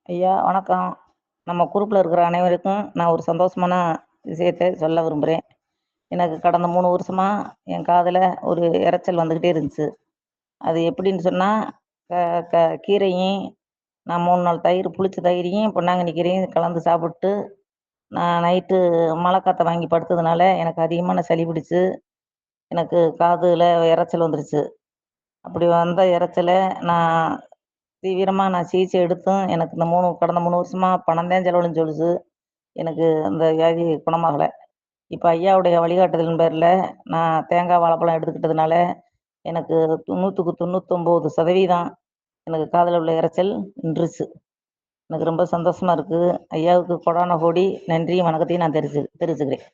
ஐயா வணக்கம். நம்ம குரூப்ல இருக்கிற அனைவருக்கும் நான் ஒரு சந்தோஷமான விஷயத்த சொல்ல விரும்புறேன். எனக்கு கடந்த 3 வருஷமா என் காதுல ஒரு இரைச்சல் வந்துகிட்டே இருந்துச்சு. அது எப்படின்னு சொன்னா, க க கீரையும், நான் 3 நாள் தயிர் புளிச்ச தயிரையும், பொன்னாங்கண்ணி கீரையும் கலந்து சாப்பிட்டு, நான் நைட்டு மழை காத்த வாங்கி படுத்ததுனால, எனக்கு அதிகமான சளி பிடிச்சு, எனக்கு காதுல இரைச்சல் வந்துருச்சு. அப்படி வந்த இரைச்சல நான் தீவிரமா சிகிச்சை எடுத்தும், எனக்கு இந்த கடந்த 3 வருஷமா பணம் தான் செலவழிஞ்சு சொல்லுது. எனக்கு அந்த வியாதி குணமாகல. இப்ப ஐயாவுடைய வழிகாட்டுதலின் பேர்ல, நான் தேங்காய், வாழைப்பழம் எடுத்துக்கிட்டதுனால, எனக்கு 100க்கு 99% எனக்கு காதுல உள்ள இரைச்சல் நின்றுச்சு. எனக்கு ரொம்ப சந்தோஷமா இருக்கு. ஐயாவுக்கு கோடான கோடி நன்றியும், வணக்கத்தையும் நான் தெரிவிச்சுக்கிறேன்.